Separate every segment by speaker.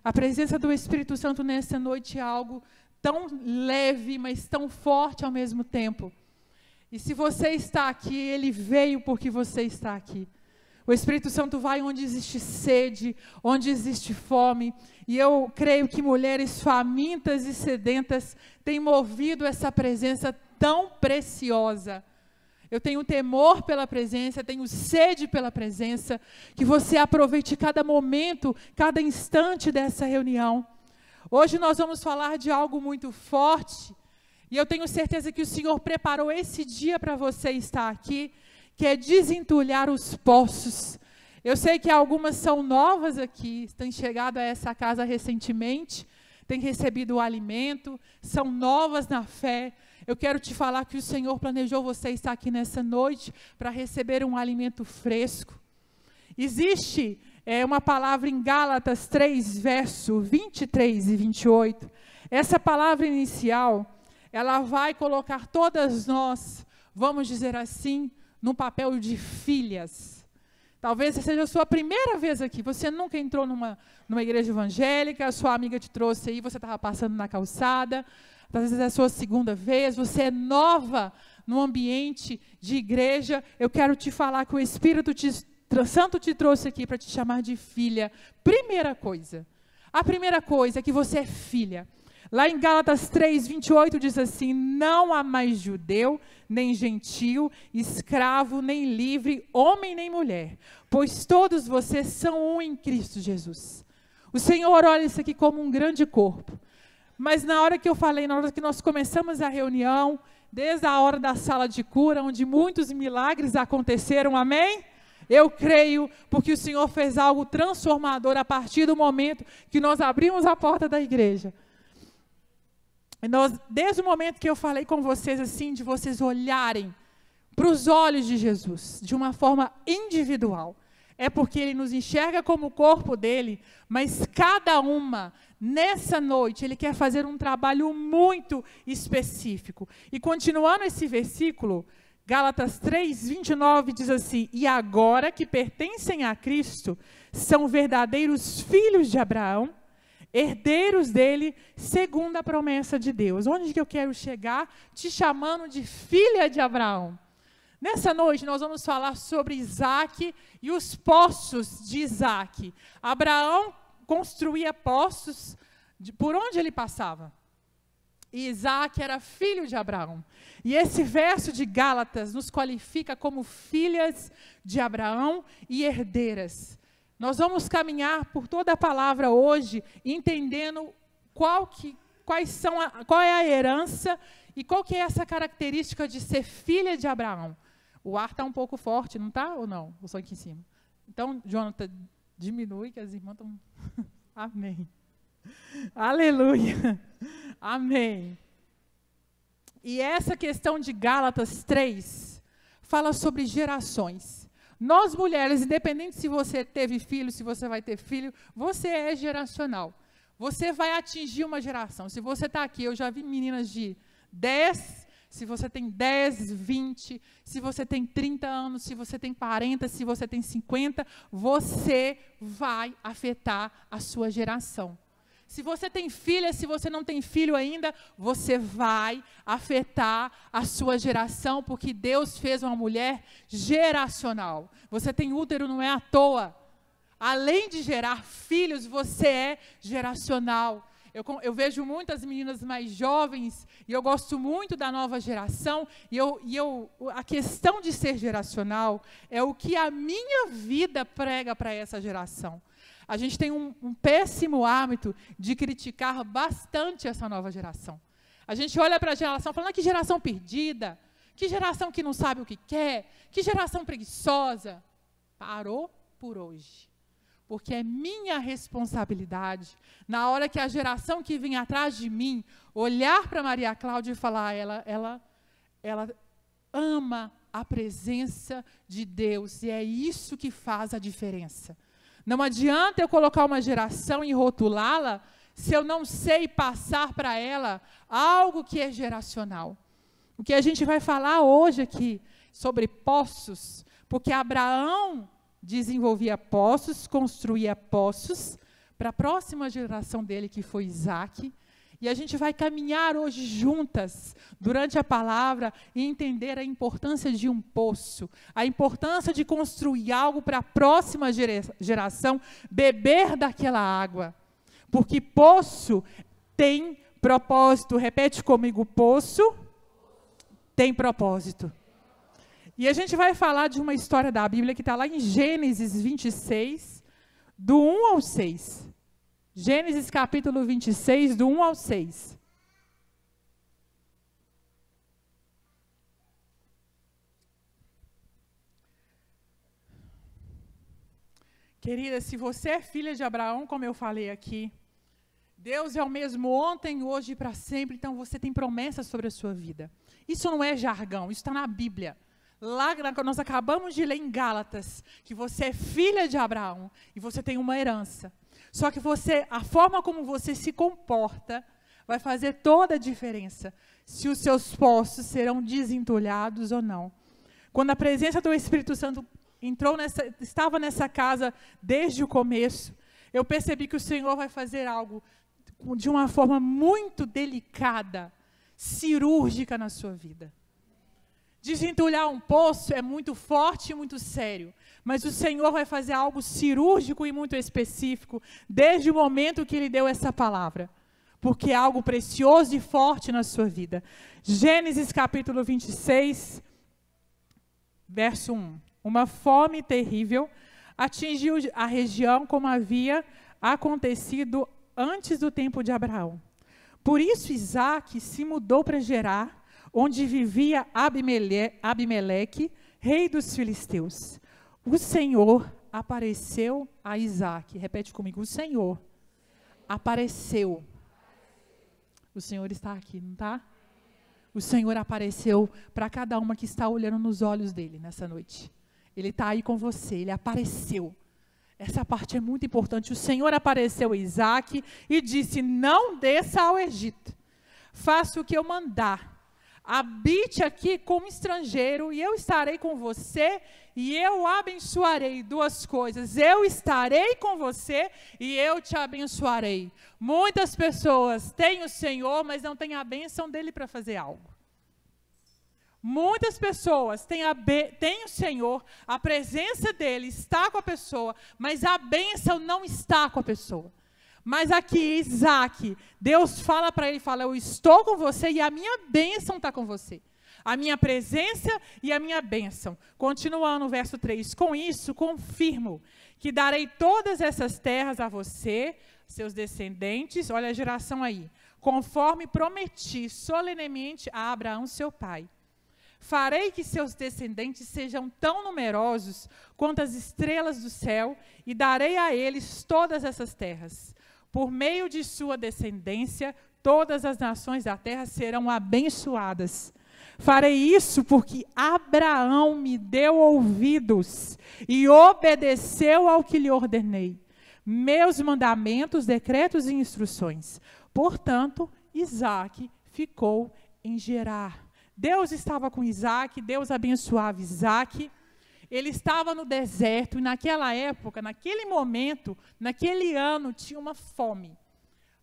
Speaker 1: A presença do Espírito Santo nessa noite é algo tão leve, mas tão forte ao mesmo tempo. E se você está aqui, Ele veio porque você está aqui. O Espírito Santo vai onde existe sede, onde existe fome. E eu creio que mulheres famintas e sedentas têm movido essa presença tão preciosa. Eu tenho temor pela presença, tenho sede pela presença. Que você aproveite cada momento, cada instante dessa reunião. Hoje nós vamos falar de algo muito forte. E eu tenho certeza que o Senhor preparou esse dia para você estar aqui, que é desentulhar os poços. Eu sei que algumas são novas aqui, têm chegado a essa casa recentemente, têm recebido o alimento, são novas na fé. Eu quero te falar que o Senhor planejou você estar aqui nessa noite para receber um alimento fresco. Existe uma palavra em Gálatas 3, verso 23 e 28. Essa palavra inicial, ela vai colocar todas nós, vamos dizer assim, num papel de filhas. Talvez seja a sua primeira vez aqui, você nunca entrou numa igreja evangélica, a sua amiga te trouxe aí, você estava passando na calçada, talvez é a sua segunda vez, você é nova no ambiente de igreja. Eu quero te falar que o Espírito Santo te trouxe aqui para te chamar de filha. A primeira coisa é que você é filha. Lá em Gálatas 3, 28 diz assim: não há mais judeu, nem gentio, escravo, nem livre, homem nem mulher, pois todos vocês são um em Cristo Jesus. O Senhor olha isso aqui como um grande corpo. Mas na hora que eu falei, na hora que nós começamos a reunião, desde a hora da sala de cura, onde muitos milagres aconteceram, amém? Eu creio, porque o Senhor fez algo transformador a partir do momento que nós abrimos a porta da igreja. Desde o momento que eu falei com vocês, assim, de vocês olharem para os olhos de Jesus, de uma forma individual, é porque Ele nos enxerga como o corpo dEle, mas cada uma, nessa noite, Ele quer fazer um trabalho muito específico. E continuando esse versículo, Gálatas 3, 29 diz assim: e agora que pertencem a Cristo, são verdadeiros filhos de Abraão, herdeiros dele, segundo a promessa de Deus. Onde que eu quero chegar? Te chamando de filha de Abraão. Nessa noite nós vamos falar sobre Isaac e os poços de Isaac. Abraão construía poços por onde ele passava. E Isaac era filho de Abraão. E esse verso de Gálatas nos qualifica como filhas de Abraão e herdeiras. Nós vamos caminhar por toda a palavra hoje, entendendo qual é a herança e qual que é essa característica de ser filha de Abraão. O ar está um pouco forte, não está ou não? Eu sou aqui em cima. Então, Jonathan, diminui que as irmãs estão... Amém. Aleluia. Amém. E essa questão de Gálatas 3 fala sobre gerações. Nós mulheres, independente se você teve filho, se você vai ter filho, você é geracional. Você vai atingir uma geração. Se você está aqui, eu já vi meninas de 10, se você tem 10, 20, se você tem 30 anos, se você tem 40, se você tem 50, você vai afetar a sua geração. Se você tem filha, se você não tem filho ainda, você vai afetar a sua geração, porque Deus fez uma mulher geracional. Você tem útero, não é à toa. Além de gerar filhos, você é geracional. Eu vejo muitas meninas mais jovens, e eu gosto muito da nova geração, a questão de ser geracional é o que a minha vida prega para essa geração. A gente tem um péssimo hábito de criticar bastante essa nova geração. A gente olha para a geração falando: que geração perdida, que geração que não sabe o que quer, que geração preguiçosa. Parou por hoje. Porque é minha responsabilidade, na hora que a geração que vem atrás de mim, olhar para Maria Cláudia e falar: ela ama a presença de Deus, e é isso que faz a diferença. Não adianta eu colocar uma geração e rotulá-la, se eu não sei passar para ela algo que é geracional. O que a gente vai falar hoje aqui, sobre poços, porque Abraão desenvolvia poços, construía poços, para a próxima geração dele, que foi Isaac. E a gente vai caminhar hoje juntas, durante a palavra, e entender a importância de um poço, a importância de construir algo para a próxima geração beber daquela água. Porque poço tem propósito. Repete comigo, poço tem propósito. E a gente vai falar de uma história da Bíblia que está lá em Gênesis 26, do 1 ao 6. Gênesis capítulo 26, do 1 ao 6. Querida, se você é filha de Abraão, como eu falei aqui, Deus é o mesmo ontem, hoje e para sempre, então você tem promessas sobre a sua vida. Isso não é jargão, isso está na Bíblia. Lá nós acabamos de ler em Gálatas, que você é filha de Abraão e você tem uma herança. Só que a forma como você se comporta vai fazer toda a diferença, se os seus poços serão desentulhados ou não. Quando a presença do Espírito Santo estava nessa casa desde o começo, eu percebi que o Senhor vai fazer algo de uma forma muito delicada, cirúrgica na sua vida. Desentulhar um poço é muito forte e muito sério, mas o Senhor vai fazer algo cirúrgico e muito específico, desde o momento que Ele deu essa palavra, porque é algo precioso e forte na sua vida. Gênesis capítulo 26, verso 1. Uma fome terrível atingiu a região como havia acontecido antes do tempo de Abraão. Por isso Isaac se mudou para Gerar, onde vivia Abimeleque, rei dos filisteus. O Senhor apareceu a Isaac. Repete comigo, o Senhor apareceu. O Senhor está aqui, não está? O Senhor apareceu para cada uma que está olhando nos olhos dele nessa noite. Ele está aí com você, ele apareceu. Essa parte é muito importante. O Senhor apareceu a Isaac e disse, não desça ao Egito. Faça o que eu mandar. Habite aqui como estrangeiro e eu estarei com você e eu abençoarei. Duas coisas, eu estarei com você e eu te abençoarei. Muitas pessoas têm o Senhor, mas não têm a bênção dele para fazer algo. Muitas pessoas têm o Senhor, a presença dele está com a pessoa, mas a bênção não está com a pessoa. Mas aqui, Isaac, Deus fala para ele, fala, eu estou com você e a minha bênção está com você. A minha presença e a minha bênção. Continuando o verso 3, com isso confirmo que darei todas essas terras a você, seus descendentes, olha a geração aí, conforme prometi solenemente a Abraão, seu pai. Farei que seus descendentes sejam tão numerosos quanto as estrelas do céu e darei a eles todas essas terras. Por meio de sua descendência, todas as nações da terra serão abençoadas. Farei isso porque Abraão me deu ouvidos e obedeceu ao que lhe ordenei, meus mandamentos, decretos e instruções. Portanto, Isaac ficou em Gerar. Deus estava com Isaac, Deus abençoava Isaac. Ele estava no deserto e naquela época, naquele momento, naquele ano, tinha uma fome.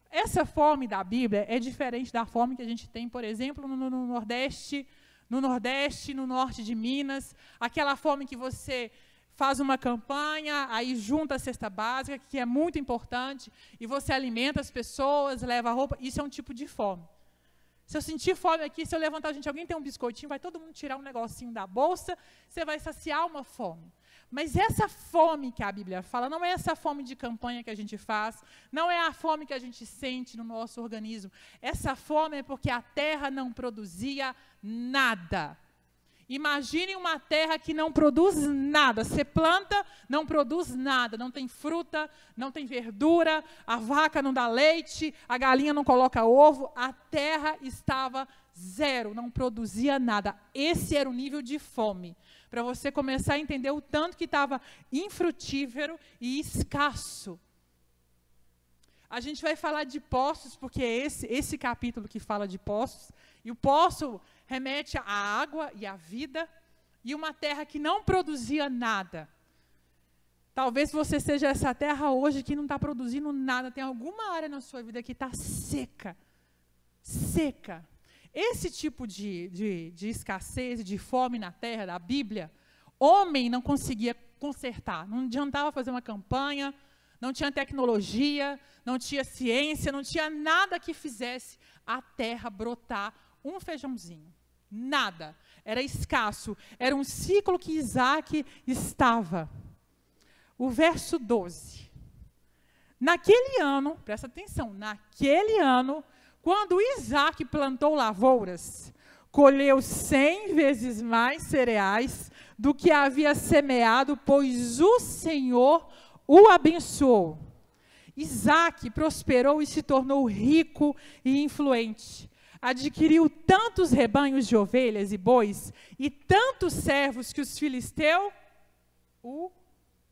Speaker 1: Essa fome da Bíblia é diferente da fome que a gente tem, por exemplo, no Nordeste, no norte de Minas. Aquela fome que você faz uma campanha, aí junta a cesta básica, que é muito importante, e você alimenta as pessoas, leva roupa. Isso é um tipo de fome. Se eu sentir fome aqui, se eu levantar, gente, alguém tem um biscoitinho, vai todo mundo tirar um negocinho da bolsa, você vai saciar uma fome. Mas essa fome que a Bíblia fala, não é essa fome de campanha que a gente faz, não é a fome que a gente sente no nosso organismo. Essa fome é porque a terra não produzia nada. Imagine uma terra que não produz nada. Você planta, não produz nada. Não tem fruta, não tem verdura, a vaca não dá leite, a galinha não coloca ovo. A terra estava zero, não produzia nada. Esse era o nível de fome. Para você começar a entender o tanto que estava infrutífero e escasso. A gente vai falar de poços, porque é esse capítulo que fala de poços. E o poço remete à água e à vida, e uma terra que não produzia nada. Talvez você seja essa terra hoje que não está produzindo nada, tem alguma área na sua vida que está seca. Seca. Esse tipo de escassez, de fome na terra, da Bíblia, homem não conseguia consertar. Não adiantava fazer uma campanha, não tinha tecnologia, não tinha ciência, não tinha nada que fizesse a terra brotar um feijãozinho. Nada. Era escasso. Era um ciclo que Isaac estava. O verso 12. Naquele ano, presta atenção, naquele ano, quando Isaac plantou lavouras, colheu 100 vezes mais cereais do que havia semeado, pois o Senhor o abençoou. Isaac prosperou e se tornou rico e influente. Adquiriu tantos rebanhos de ovelhas e bois e tantos servos que os filisteus o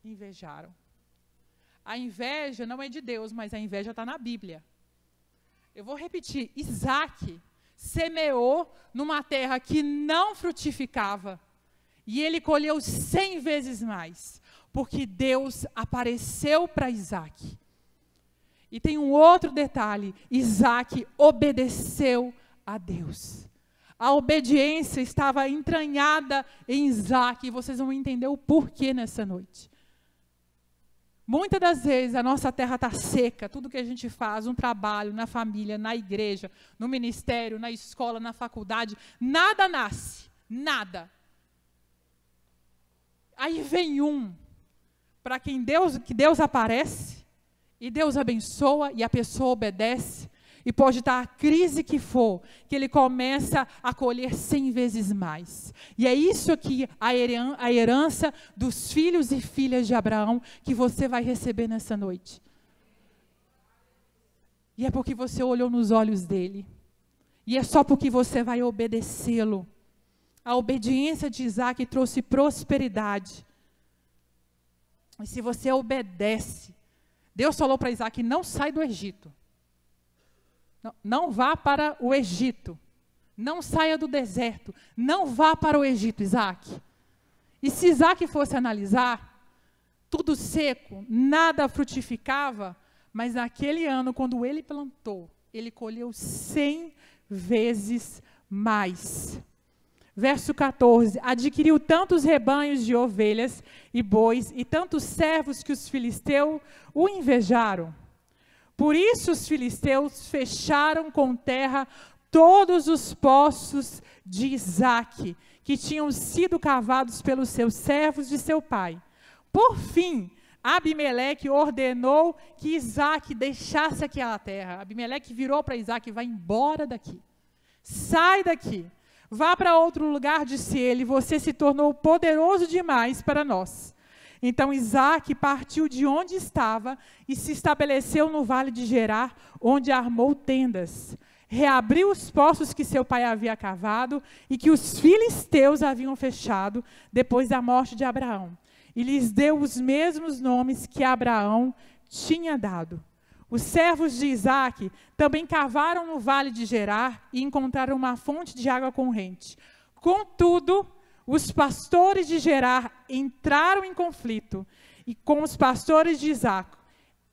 Speaker 1: invejaram. A inveja não é de Deus, mas a inveja está na Bíblia. Eu vou repetir, Isaac semeou numa terra que não frutificava, e ele colheu 100 vezes mais, porque Deus apareceu para Isaac. E tem um outro detalhe, Isaac obedeceu a Deus. A obediência estava entranhada em Isaac, e vocês vão entender o porquê nessa noite. Muitas das vezes a nossa terra está seca, tudo que a gente faz, no trabalho, na família, na igreja, no ministério, na escola, na faculdade, nada nasce, nada. Aí vem para que Deus aparece, e Deus abençoa, e a pessoa obedece, e pode estar a crise que for, que ele começa a colher 100 vezes mais. E é isso aqui, a herança dos filhos e filhas de Abraão, que você vai receber nessa noite. E é porque você olhou nos olhos dele. E é só porque você vai obedecê-lo. A obediência de Isaac trouxe prosperidade. E se você obedece, Deus falou para Isaac, não sai do Egito. Não vá para o Egito. Não saia do deserto. Não vá para o Egito, Isaac. E se Isaac fosse analisar, tudo seco, nada frutificava, mas naquele ano, quando ele plantou, ele colheu 100 vezes mais. Verso 14, adquiriu tantos rebanhos de ovelhas e bois, e tantos servos que os filisteus o invejaram. Por isso os filisteus fecharam com terra todos os poços de Isaac, que tinham sido cavados pelos seus servos de seu pai. Por fim, Abimeleque ordenou que Isaac deixasse aquela terra. Abimeleque virou para Isaac, vai embora daqui. Sai daqui. Vá para outro lugar, disse ele, você se tornou poderoso demais para nós. Então Isaac partiu de onde estava e se estabeleceu no vale de Gerar, onde armou tendas. Reabriu os poços que seu pai havia cavado e que os filisteus haviam fechado depois da morte de Abraão. E lhes deu os mesmos nomes que Abraão tinha dado. Os servos de Isaac também cavaram no vale de Gerar e encontraram uma fonte de água corrente. Contudo, os pastores de Gerar entraram em conflito e com os pastores de Isaac.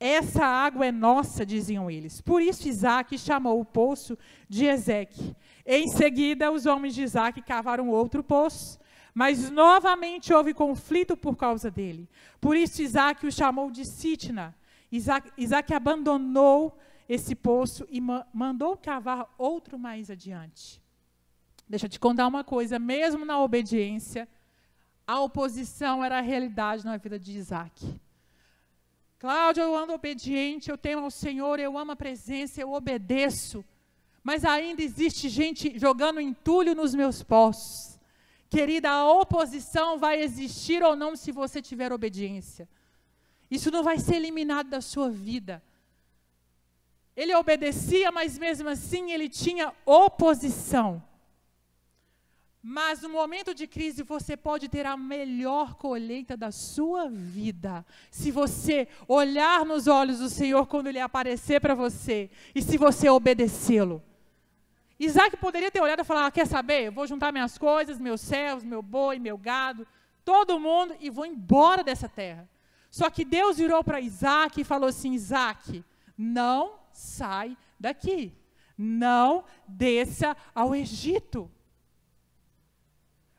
Speaker 1: Essa água é nossa, diziam eles. Por isso Isaac chamou o poço de Ezeque. Em seguida, os homens de Isaac cavaram outro poço, mas novamente houve conflito por causa dele. Por isso Isaac o chamou de Sitna. Isaac abandonou esse poço e mandou cavar outro mais adiante. Deixa eu te contar uma coisa, mesmo na obediência, a oposição era a realidade na vida de Isaac. Cláudia, eu ando obediente, eu temo ao Senhor, eu amo a presença, eu obedeço, mas ainda existe gente jogando entulho nos meus poços. Querida, a oposição vai existir ou não se você tiver obediência. Isso não vai ser eliminado da sua vida. Ele obedecia, mas mesmo assim ele tinha oposição. Mas no momento de crise você pode ter a melhor colheita da sua vida. Se você olhar nos olhos do Senhor quando Ele aparecer para você. E se você obedecê-lo. Isaac poderia ter olhado e falar, quer saber? Eu vou juntar minhas coisas, meus servos, meu boi, meu gado, todo mundo e vou embora dessa terra. Só que Deus virou para Isaac e falou assim: Isaac, não sai daqui. Não desça ao Egito.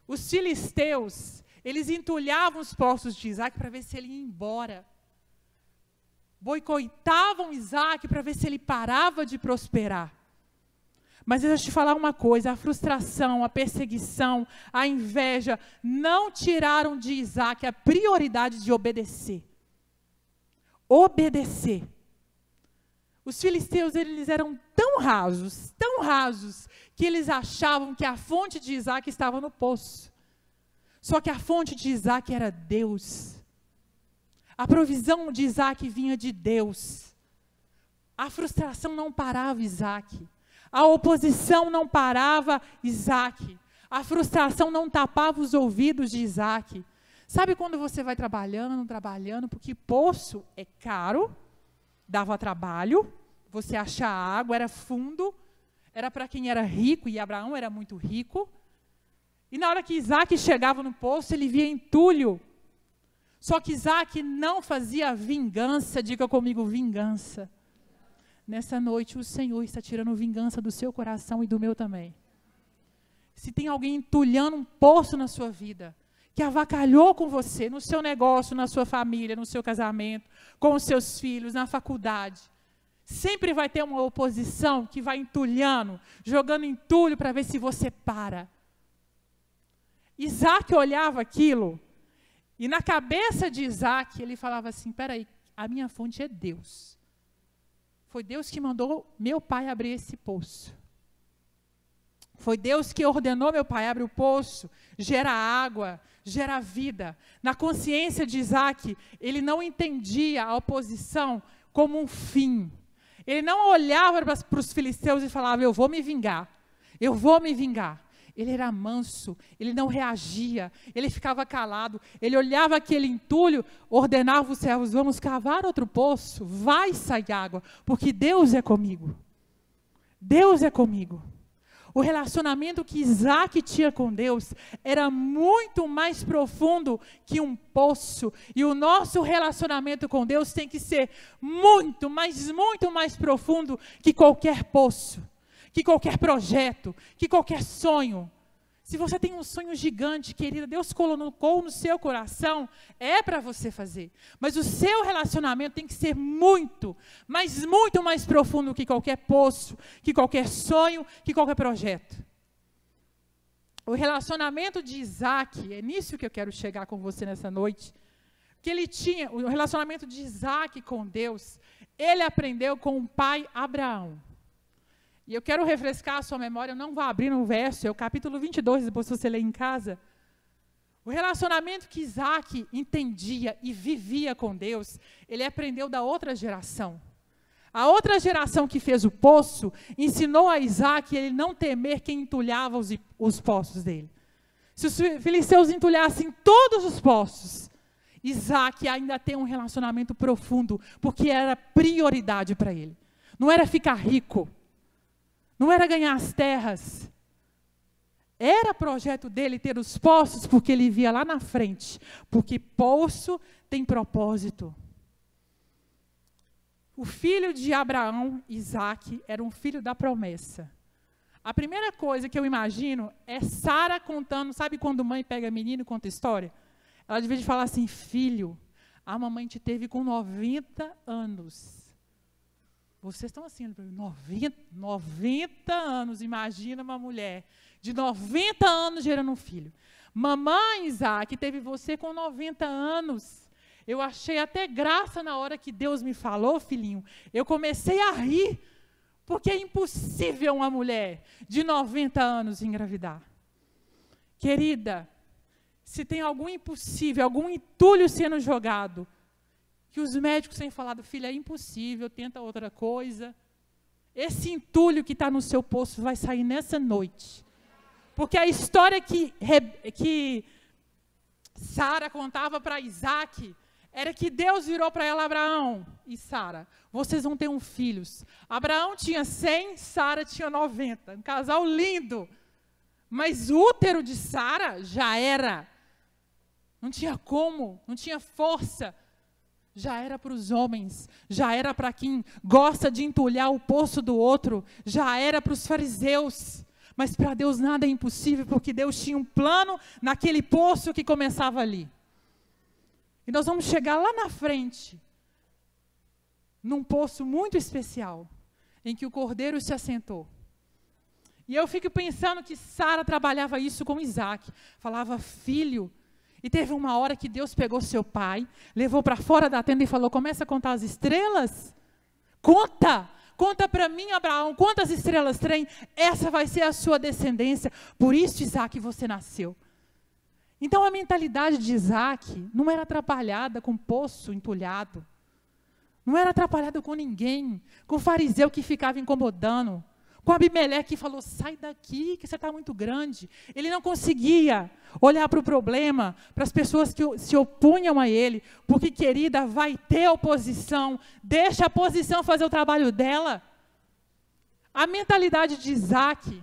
Speaker 1: Os filisteus, eles entulhavam os poços de Isaac para ver se ele ia embora. Boicotavam Isaac para ver se ele parava de prosperar. Mas deixa eu te falar uma coisa, a frustração, a perseguição, a inveja, não tiraram de Isaac a prioridade de obedecer. Obedecer. Os filisteus, eles eram tão rasos, que eles achavam que a fonte de Isaac estava no poço. Só que a fonte de Isaac era Deus. A provisão de Isaac vinha de Deus. A frustração não parava Isaac. A oposição não parava Isaac. A frustração não tapava os ouvidos de Isaac. Sabe quando você vai trabalhando, porque poço é caro, dava trabalho, você achar água, era fundo, era para quem era rico, e Abraão era muito rico. E na hora que Isaac chegava no poço, ele via entulho. Só que Isaac não fazia vingança, diga comigo, vingança. Nessa noite o Senhor está tirando vingança do seu coração e do meu também. Se tem alguém entulhando um poço na sua vida, que avacalhou com você, no seu negócio, na sua família, no seu casamento, com os seus filhos, na faculdade, sempre vai ter uma oposição que vai entulhando, jogando entulho para ver se você para. Isaac olhava aquilo, e na cabeça de Isaac, ele falava assim: peraí, a minha fonte é Deus. Foi Deus que mandou meu pai abrir esse poço. Foi Deus que ordenou meu pai abrir o poço, gera água, gera vida. Na consciência de Isaac, ele não entendia a oposição como um fim. Ele não olhava para os filisteus e falava: eu vou me vingar, eu vou me vingar. Ele era manso, ele não reagia, ele ficava calado, ele olhava aquele entulho, ordenava os servos: vamos cavar outro poço, vai sair água, porque Deus é comigo. Deus é comigo. O relacionamento que Isaac tinha com Deus era muito mais profundo que um poço. E o nosso relacionamento com Deus tem que ser muito mais profundo que qualquer poço, que qualquer projeto, que qualquer sonho. Se você tem um sonho gigante, querida, Deus colocou no seu coração, é para você fazer. Mas o seu relacionamento tem que ser muito mais profundo que qualquer poço, que qualquer sonho, que qualquer projeto. O relacionamento de Isaac, é nisso que eu quero chegar com você nessa noite, que ele tinha, o relacionamento de Isaac com Deus, ele aprendeu com o pai Abraão. E eu quero refrescar a sua memória, eu não vou abrir no verso, é o capítulo 22, depois você lê em casa. O relacionamento que Isaac entendia e vivia com Deus, ele aprendeu da outra geração. A outra geração que fez o poço, ensinou a Isaac ele não temer quem entulhava os poços dele. Se os filisteus entulhassem todos os poços, Isaac ainda tem um relacionamento profundo, porque era prioridade para ele. Não era ficar rico. Não era ganhar as terras. Era projeto dele ter os poços, porque ele via lá na frente. Porque poço tem propósito. O filho de Abraão, Isaac, era um filho da promessa. A primeira coisa que eu imagino é Sara contando, sabe quando mãe pega menino e conta história? Ela devia falar assim: filho, a mamãe te teve com 90 anos. Vocês estão assim, 90 anos, imagina uma mulher de 90 anos gerando um filho. Mamãe Isaac teve você com 90 anos. Eu achei até graça na hora que Deus me falou, filhinho. Eu comecei a rir, porque é impossível uma mulher de 90 anos engravidar. Querida, se tem algum impossível, algum entulho sendo jogado, que os médicos têm falado: filha, é impossível, tenta outra coisa. Esse entulho que está no seu poço vai sair nessa noite. Porque a história que Sara contava para Isaac era que Deus virou para ela: Abraão e Sara, vocês vão ter filhos. Abraão tinha 100, Sara tinha 90. Um casal lindo. Mas o útero de Sara já era. Não tinha como, não tinha força já era para os homens, já era para quem gosta de entulhar o poço do outro, já era para os fariseus. Mas para Deus nada é impossível, porque Deus tinha um plano naquele poço que começava ali. E nós vamos chegar lá na frente, num poço muito especial, em que o cordeiro se assentou. E eu fico pensando que Sara trabalhava isso com Isaac, falava filho. E teve uma hora que Deus pegou seu pai, levou para fora da tenda e falou, começa a contar as estrelas. Conta para mim, Abraão, quantas estrelas tem? Essa vai ser a sua descendência. Por isso, Isaac, você nasceu. Então, a mentalidade de Isaac não era atrapalhada com poço entulhado. Não era atrapalhada com ninguém. Com o fariseu que ficava incomodando. Com Abimeleque que falou, sai daqui, que você está muito grande. Ele não conseguia olhar para o problema, para as pessoas que se opunham a ele, porque, querida, vai ter oposição. Deixa a oposição fazer o trabalho dela. A mentalidade de Isaac,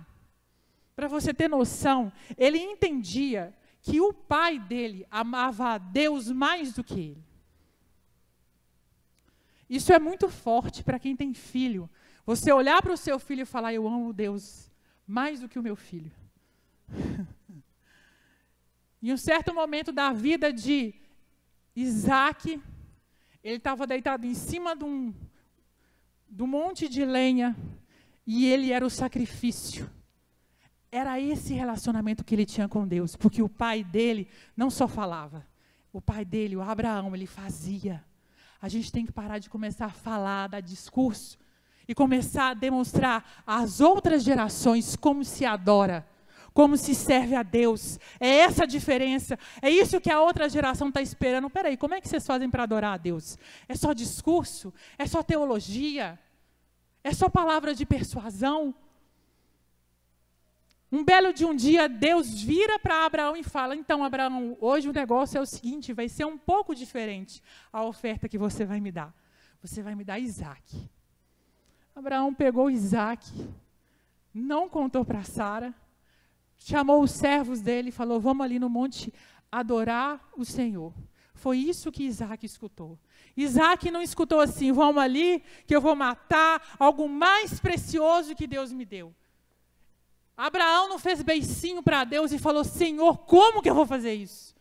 Speaker 1: para você ter noção, ele entendia que o pai dele amava a Deus mais do que ele. Isso é muito forte para quem tem filho. Você olhar para o seu filho e falar, eu amo Deus mais do que o meu filho. Em um certo momento da vida de Isaac, ele estava deitado em cima de um monte de lenha, e ele era o sacrifício. Era esse relacionamento que ele tinha com Deus, porque o pai dele não só falava, o pai dele, o Abraão, ele fazia. A gente tem que parar de começar a falar, dar discurso, e começar a demonstrar às outras gerações como se adora, como se serve a Deus. É essa a diferença, é isso que a outra geração está esperando. Peraí, como é que vocês fazem para adorar a Deus? É só discurso? É só teologia? É só palavra de persuasão? Um belo de um dia, Deus vira para Abraão e fala, então, Abraão, hoje o negócio é o seguinte, vai ser um pouco diferente a oferta que você vai me dar. Você vai me dar Isaac. Abraão pegou Isaac, não contou para Sara, chamou os servos dele e falou, vamos ali no monte adorar o Senhor. Foi isso que Isaac escutou. Isaac não escutou assim, vamos ali que eu vou matar algo mais precioso que Deus me deu. Abraão não fez beicinho para Deus e falou, Senhor, como que eu vou fazer isso?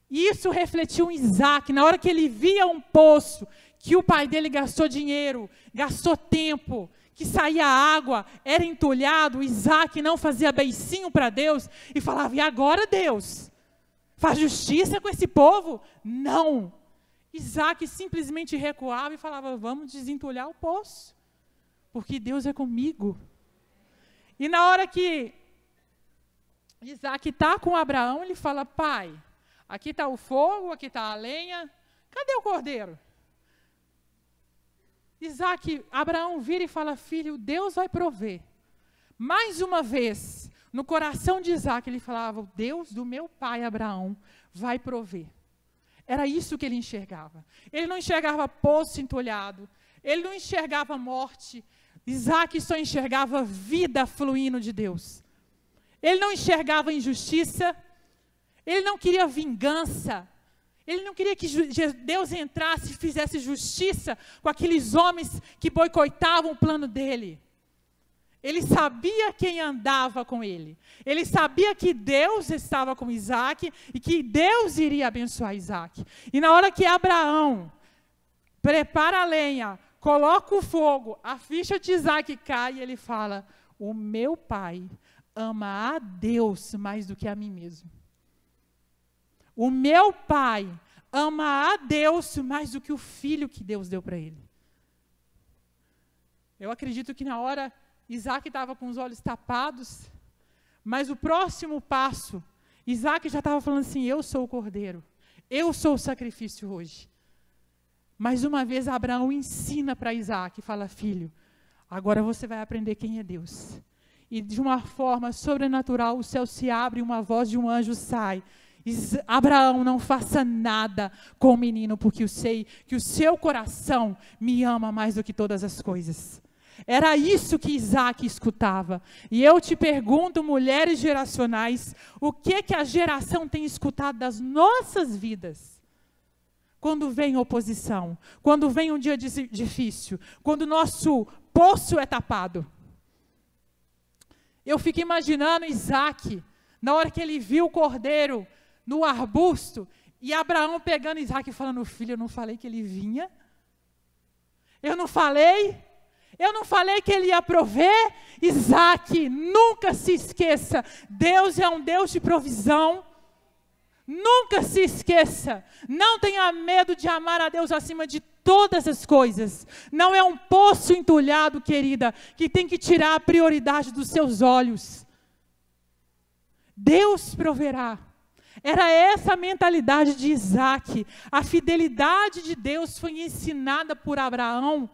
Speaker 1: Isso refletiu em Isaac, na hora que ele via um poço, que o pai dele gastou dinheiro, gastou tempo, que saía água, era entulhado, Isaac não fazia beicinho para Deus e falava, e agora Deus? Faz justiça com esse povo? Não. Isaac simplesmente recuava e falava, vamos desentulhar o poço, porque Deus é comigo. E na hora que Isaac está com Abraão, ele fala, pai, aqui está o fogo, aqui está a lenha, cadê o cordeiro? Abraão vira e fala, filho, Deus vai prover. Mais uma vez, no coração de Isaac, ele falava, o Deus do meu pai Abraão vai prover. Era isso que ele enxergava. Ele não enxergava poço entulhado, ele não enxergava morte. Isaac só enxergava vida fluindo de Deus. Ele não enxergava injustiça, ele não queria vingança. Ele não queria que Deus entrasse e fizesse justiça com aqueles homens que boicotavam o plano dele. Ele sabia quem andava com ele. Ele sabia que Deus estava com Isaac e que Deus iria abençoar Isaac. E na hora que Abraão prepara a lenha, coloca o fogo, a ficha de Isaac cai e ele fala, o meu pai ama a Deus mais do que a mim mesmo. O meu pai ama a Deus mais do que o filho que Deus deu para ele. Eu acredito que na hora Isaac estava com os olhos tapados, mas o próximo passo, Isaac já estava falando assim, eu sou o cordeiro, eu sou o sacrifício hoje. Mais uma vez Abraão ensina para Isaac, fala, filho, agora você vai aprender quem é Deus. E de uma forma sobrenatural o céu se abre e uma voz de um anjo sai. Abraão, não faça nada com o menino, porque eu sei que o seu coração me ama mais do que todas as coisas. Era isso que Isaac escutava. E eu te pergunto, mulheres geracionais, o que a geração tem escutado das nossas vidas? Quando vem oposição, quando vem um dia difícil, quando o nosso poço é tapado. Eu fico imaginando Isaac, na hora que ele viu o cordeiro no arbusto, e Abraão pegando Isaac e falando, filho, eu não falei que ele vinha? Eu não falei que ele ia prover? Isaac, nunca se esqueça, Deus é um Deus de provisão. Nunca se esqueça, não tenha medo de amar a Deus acima de todas as coisas. Não é um poço entulhado, querida, que tem que tirar a prioridade dos seus olhos. Deus proverá. Era essa a mentalidade de Isaac. A fidelidade de Deus foi ensinada por Abraão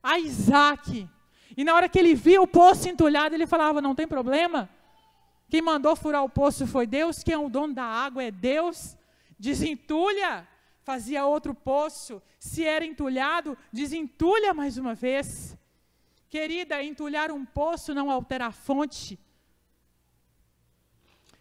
Speaker 1: a Isaac. E na hora que ele viu o poço entulhado, ele falava, não tem problema. Quem mandou furar o poço foi Deus, quem é o dono da água é Deus. Desentulha, fazia outro poço. Se era entulhado, desentulha mais uma vez. Querida, entulhar um poço não altera a fonte.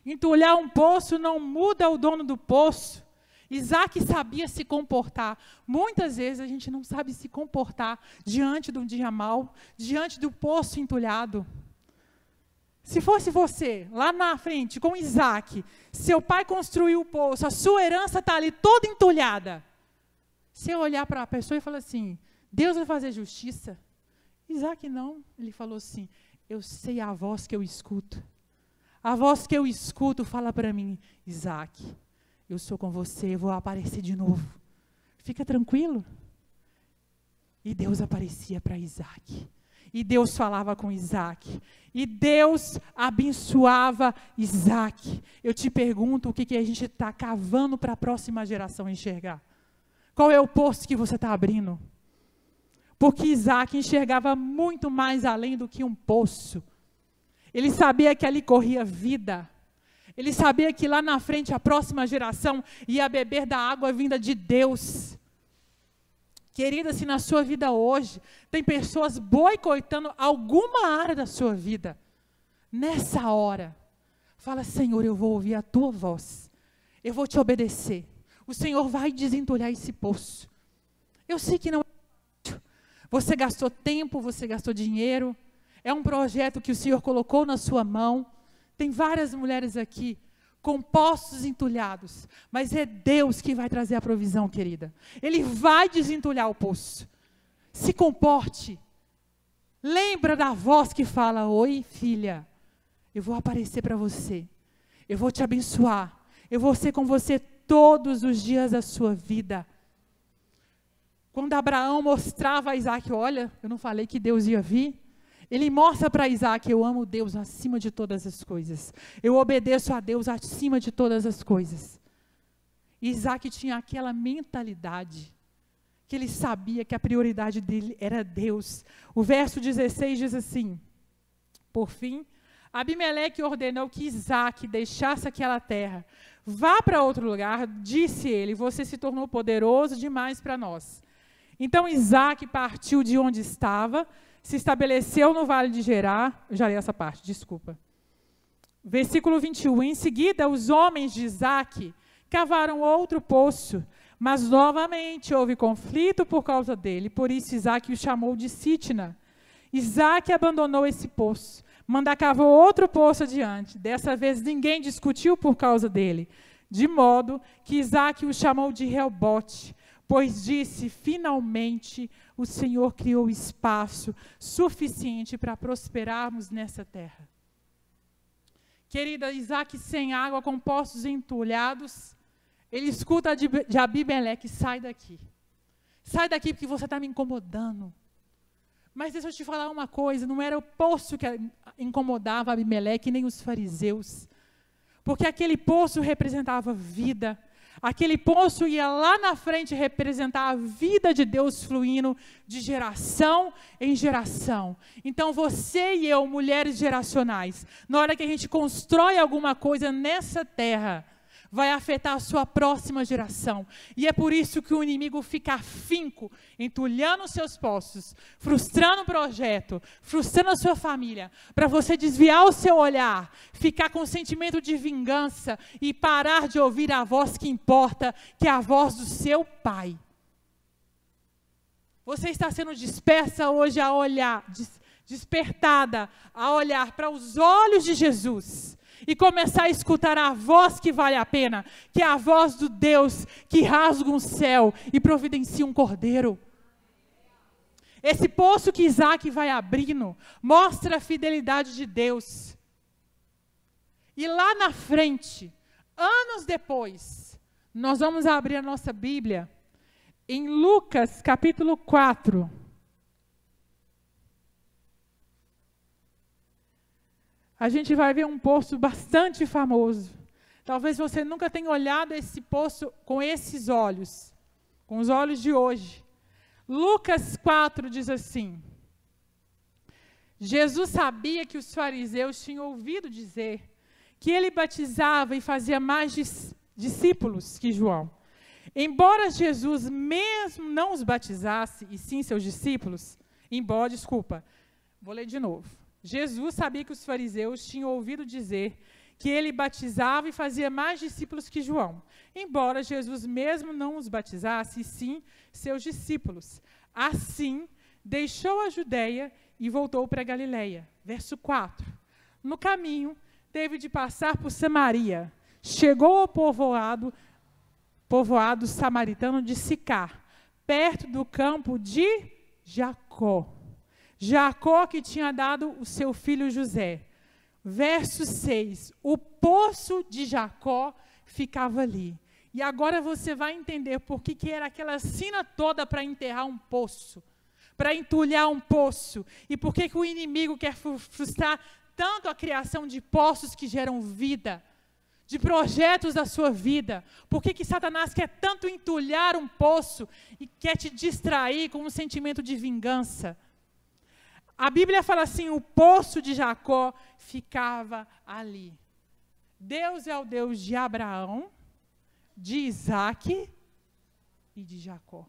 Speaker 1: Entulhar um poço não muda o dono do poço. Isaac sabia se comportar. Muitas vezes a gente não sabe se comportar diante de um dia mau, diante do poço entulhado. Se fosse você, lá na frente, com Isaac, seu pai construiu o poço, a sua herança está ali toda entulhada. Se eu olhar para a pessoa e falar assim, Deus vai fazer justiça? Isaac não, ele falou assim, eu sei a voz que eu escuto. A voz que eu escuto fala para mim, Isaac, eu sou com você, eu vou aparecer de novo. Fica tranquilo. E Deus aparecia para Isaac. E Deus falava com Isaac. E Deus abençoava Isaac. Eu te pergunto, o que a gente está cavando para a próxima geração enxergar? Qual é o poço que você está abrindo? Porque Isaac enxergava muito mais além do que um poço. Ele sabia que ali corria vida. Ele sabia que lá na frente a próxima geração ia beber da água vinda de Deus. Querida, se na sua vida hoje tem pessoas boicotando alguma área da sua vida, nessa hora, fala, Senhor, eu vou ouvir a tua voz, eu vou te obedecer, o Senhor vai desentulhar esse poço. Eu sei que não é fácil, você gastou tempo, você gastou dinheiro, é um projeto que o Senhor colocou na sua mão, tem várias mulheres aqui, com poços entulhados, mas é Deus que vai trazer a provisão, querida. Ele vai desentulhar o poço. Se comporte. Lembra da voz que fala, oi filha, eu vou aparecer para você, eu vou te abençoar, eu vou ser com você todos os dias da sua vida. Quando Abraão mostrava a Isaac, olha, eu não falei que Deus ia vir? Ele mostra para Isaac, eu amo Deus acima de todas as coisas. Eu obedeço a Deus acima de todas as coisas. Isaac tinha aquela mentalidade, que ele sabia que a prioridade dele era Deus. O verso 16 diz assim, por fim, Abimeleque ordenou que Isaac deixasse aquela terra. Vá para outro lugar, disse ele, você se tornou poderoso demais para nós. Então Isaac partiu de onde estava, se estabeleceu no vale de Gerar, eu já li essa parte, desculpa. Versículo 21, em seguida os homens de Isaac cavaram outro poço, mas novamente houve conflito por causa dele, por isso Isaac o chamou de Sitna. Isaac abandonou esse poço, cavou outro poço adiante, dessa vez ninguém discutiu por causa dele, de modo que Isaac o chamou de Reobote, pois disse, finalmente o Senhor criou espaço suficiente para prosperarmos nessa terra. Querida, Isaac sem água, com poços entulhados, ele escuta de Abimeleque, sai daqui. Sai daqui porque você está me incomodando. Mas deixa eu te falar uma coisa, não era o poço que incomodava Abimeleque, nem os fariseus. Porque aquele poço representava vida. Aquele poço ia lá na frente representar a vida de Deus fluindo de geração em geração. Então você e eu, mulheres geracionais, na hora que a gente constrói alguma coisa nessa terra, vai afetar a sua próxima geração. E é por isso que o inimigo fica afinco, entulhando os seus poços, frustrando o projeto, frustrando a sua família, para você desviar o seu olhar, ficar com sentimento de vingança e parar de ouvir a voz que importa, que é a voz do seu Pai. Você está sendo dispersa hoje a olhar, despertada a olhar para os olhos de Jesus e começar a escutar a voz que vale a pena, que é a voz do Deus que rasga um céu e providencia um cordeiro. Esse poço que Isaac vai abrindo mostra a fidelidade de Deus. E lá na frente, anos depois, nós vamos abrir a nossa Bíblia em Lucas capítulo 4. A gente vai ver um poço bastante famoso. Talvez você nunca tenha olhado esse poço com esses olhos, com os olhos de hoje. Lucas 4 diz assim: Jesus sabia que os fariseus tinham ouvido dizer que ele batizava e fazia mais discípulos que João. Embora Jesus mesmo não os batizasse, e sim seus discípulos, vou ler de novo. Jesus sabia que os fariseus tinham ouvido dizer que ele batizava e fazia mais discípulos que João, embora Jesus mesmo não os batizasse, e sim seus discípulos. Assim, deixou a Judeia e voltou para a Galileia. Verso 4. No caminho, teve de passar por Samaria. Chegou ao povoado samaritano de Sicar, perto do campo de Jacó. Jacó que tinha dado o seu filho José. Verso 6, o poço de Jacó ficava ali. E agora você vai entender por que era aquela sina toda para enterrar um poço, para entulhar um poço, e por que o inimigo quer frustrar tanto a criação de poços que geram vida, de projetos da sua vida. Por que Satanás quer tanto entulhar um poço e quer te distrair com um sentimento de vingança? A Bíblia fala assim, o poço de Jacó ficava ali. Deus é o Deus de Abraão, de Isaac e de Jacó.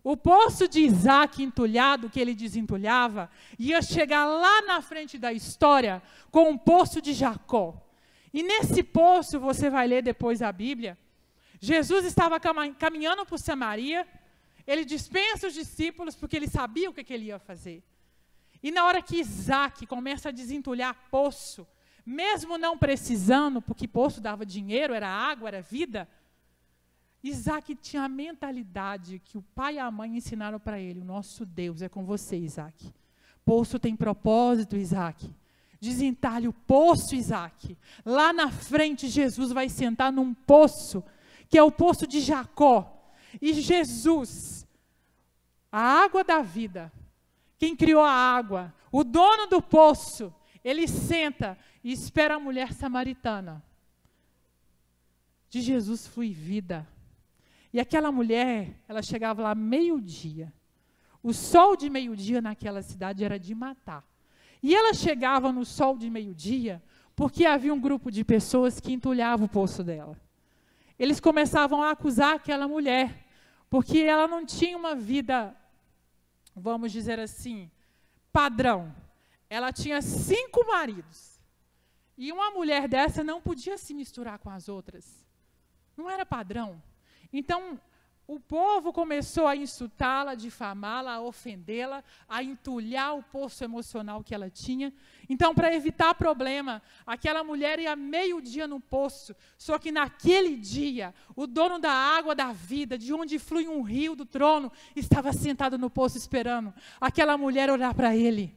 Speaker 1: O poço de Isaac entulhado, que ele desentulhava, ia chegar lá na frente da história com o poço de Jacó. E nesse poço, você vai ler depois a Bíblia, Jesus estava caminhando por Samaria, ele dispensa os discípulos porque ele sabia o que ele ia fazer. E na hora que Isaac começa a desentulhar poço, mesmo não precisando, porque poço dava dinheiro, era água, era vida, Isaac tinha a mentalidade que o pai e a mãe ensinaram para ele, o nosso Deus é com você, Isaac. Poço tem propósito, Isaac. Desentalhe o poço, Isaac. Lá na frente, Jesus vai sentar num poço, que é o poço de Jacó. E Jesus, a água da vida, quem criou a água, o dono do poço, ele senta e espera a mulher samaritana. De Jesus flui vida. E aquela mulher, ela chegava lá meio-dia. O sol de meio-dia naquela cidade era de matar. E ela chegava no sol de meio-dia porque havia um grupo de pessoas que entulhava o poço dela. Eles começavam a acusar aquela mulher, porque ela não tinha uma vida, vamos dizer assim, padrão. Ela tinha 5 maridos. E uma mulher dessa não podia se misturar com as outras. Não era padrão. Então, o povo começou a insultá-la, difamá-la, a ofendê-la, a entulhar o poço emocional que ela tinha. Então, para evitar problema, aquela mulher ia meio-dia no poço, só que naquele dia, o dono da água da vida, de onde flui um rio do trono, estava sentado no poço esperando aquela mulher olhar para ele.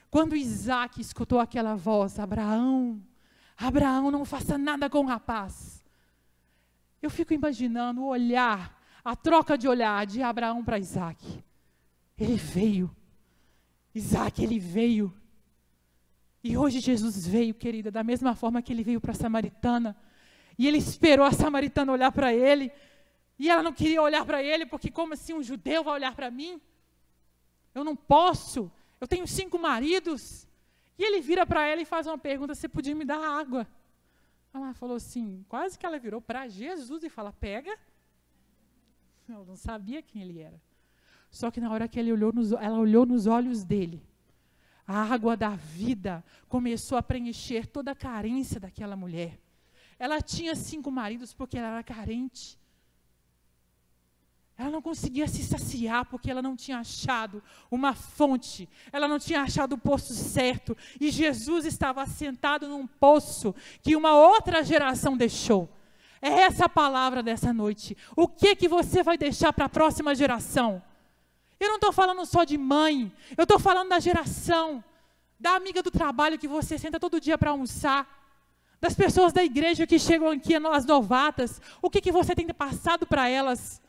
Speaker 1: Quando Isaac escutou aquela voz, Abraão, Abraão, não faça nada com o rapaz. Eu fico imaginando o olhar, a troca de olhar de Abraão para Isaac. Ele veio. Isaac, ele veio. E hoje Jesus veio, querida, da mesma forma que ele veio para a samaritana. E ele esperou a samaritana olhar para ele. E ela não queria olhar para ele, porque como assim um judeu vai olhar para mim? Eu não posso. Eu tenho 5 maridos. E ele vira para ela e faz uma pergunta, você podia me dar água Ela falou assim, quase que ela virou para Jesus e falou, pega. Ela não sabia quem ele era. Só que na hora que ela olhou nos olhos dele, a água da vida começou a preencher toda a carência daquela mulher. Ela tinha 5 maridos porque ela era carente. Ela não conseguia se saciar porque ela não tinha achado uma fonte. Ela não tinha achado o poço certo. E Jesus estava assentado num poço que uma outra geração deixou. É essa a palavra dessa noite. O que você vai deixar para a próxima geração? Eu não estou falando só de mãe. Eu estou falando da geração. Da amiga do trabalho que você senta todo dia para almoçar. Das pessoas da igreja que chegam aqui, as novatas. O que você tem passado para elas?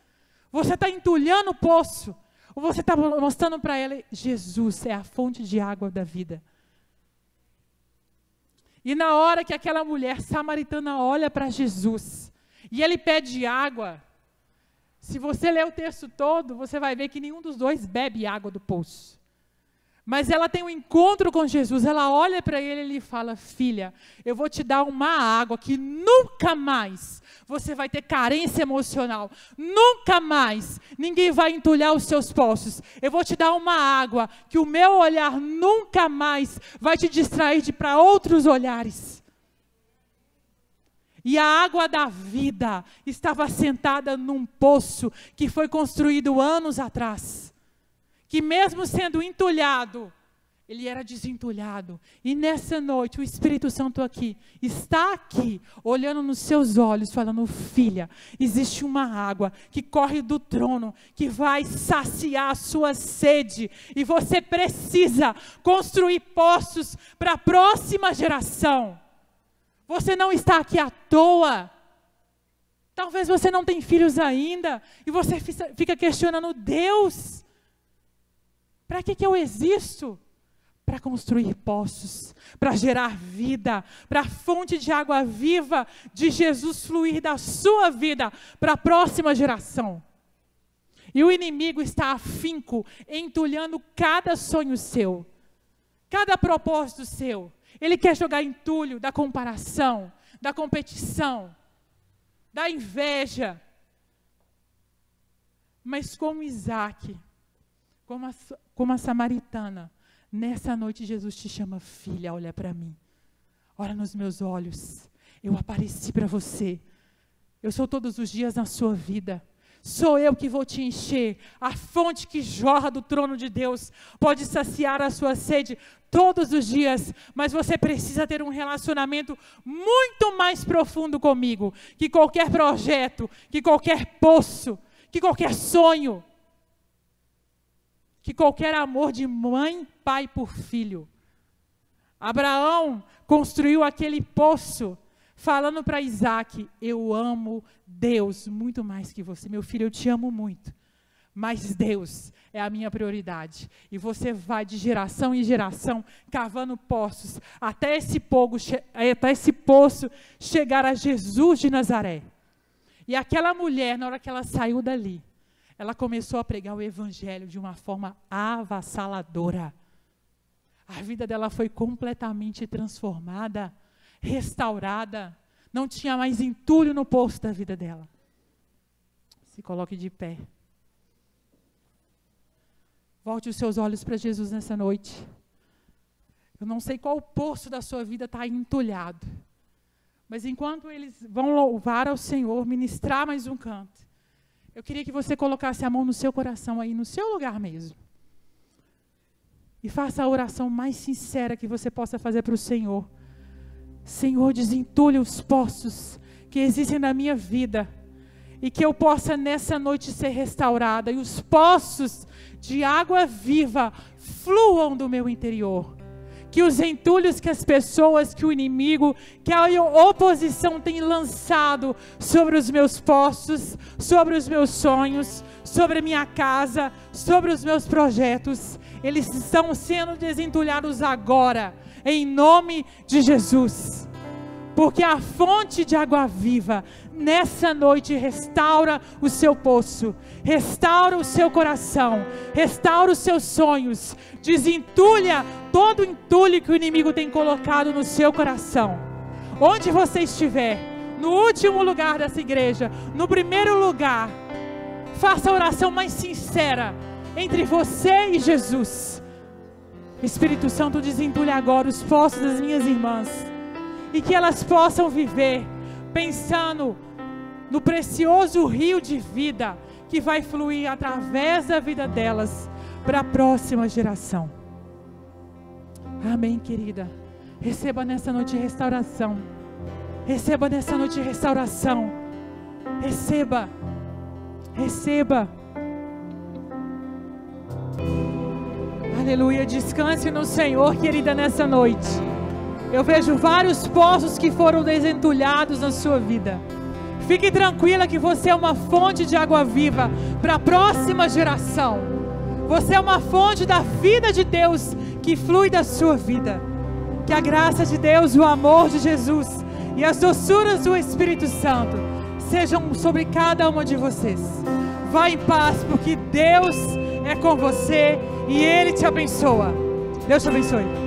Speaker 1: Você está entulhando o poço, ou você está mostrando para ela, Jesus é a fonte de água da vida. E na hora que aquela mulher samaritana olha para Jesus, e ele pede água, se você ler o texto todo, você vai ver que nenhum dos dois bebe água do poço. Mas ela tem um encontro com Jesus, ela olha para ele e ele fala, filha, eu vou te dar uma água que nunca mais você vai ter carência emocional, nunca mais ninguém vai entulhar os seus poços. Eu vou te dar uma água que o meu olhar nunca mais vai te distrair para outros olhares. E a água da vida estava sentada num poço que foi construído anos atrás. Que mesmo sendo entulhado, ele era desentulhado. E nessa noite, o Espírito Santo está aqui, olhando nos seus olhos, falando, filha, existe uma água que corre do trono, que vai saciar a sua sede. E você precisa construir poços para a próxima geração. Você não está aqui à toa. Talvez você não tenha filhos ainda, e você fica questionando, Deus, para que eu existo? Para construir poços, para gerar vida, para a fonte de água viva de Jesus fluir da sua vida para a próxima geração. E o inimigo está afinco, entulhando cada sonho seu, cada propósito seu. Ele quer jogar entulho da comparação, da competição, da inveja. Mas como Isaac, como a samaritana, nessa noite Jesus te chama, filha, olha para mim, olha nos meus olhos, eu apareci para você, eu sou todos os dias na sua vida, sou eu que vou te encher, a fonte que jorra do trono de Deus, pode saciar a sua sede todos os dias, mas você precisa ter um relacionamento muito mais profundo comigo, que qualquer projeto, que qualquer poço, que qualquer sonho, que qualquer amor de mãe, pai por filho. Abraão construiu aquele poço, falando para Isaac, eu amo Deus muito mais que você. Meu filho, eu te amo muito, mas Deus é a minha prioridade. E você vai de geração em geração, cavando poços, até esse poço chegar a Jesus de Nazaré. E aquela mulher, na hora que ela saiu dali, ela começou a pregar o evangelho de uma forma avassaladora. A vida dela foi completamente transformada, restaurada. Não tinha mais entulho no poço da vida dela. Se coloque de pé. Volte os seus olhos para Jesus nessa noite. Eu não sei qual poço da sua vida está entulhado. Mas enquanto eles vão louvar ao Senhor, ministrar mais um canto, eu queria que você colocasse a mão no seu coração aí, no seu lugar mesmo. E faça a oração mais sincera que você possa fazer para o Senhor. Senhor, desentulhe os poços que existem na minha vida. E que eu possa nessa noite ser restaurada. E os poços de água viva fluam do meu interior. Que os entulhos que as pessoas, que o inimigo, que a oposição tem lançado sobre os meus poços, sobre os meus sonhos, sobre a minha casa, sobre os meus projetos, eles estão sendo desentulhados agora, em nome de Jesus. Porque a fonte de água viva, nessa noite, restaura o seu poço, restaura o seu coração, restaura os seus sonhos, desentulha todo o entulho que o inimigo tem colocado no seu coração. onde você estiver, no último lugar dessa igreja, no primeiro lugar, faça a oração mais sincera entre você e Jesus. Espírito Santo, desentulhe agora os poços das minhas irmãs, e que elas possam viver pensando no precioso rio de vida que vai fluir através da vida delas para a próxima geração. Amém, querida. Receba nessa noite restauração. Receba nessa noite restauração. Receba. Receba. Aleluia. Descanse no Senhor, querida, nessa noite. Eu vejo vários poços que foram desentulhados na sua vida. Fique tranquila que você é uma fonte de água viva para a próxima geração. Você é uma fonte da vida de Deus que flui da sua vida. Que a graça de Deus, o amor de Jesus e as doçuras do Espírito Santo sejam sobre cada uma de vocês. Vá em paz, porque Deus é com você e Ele te abençoa. Deus te abençoe.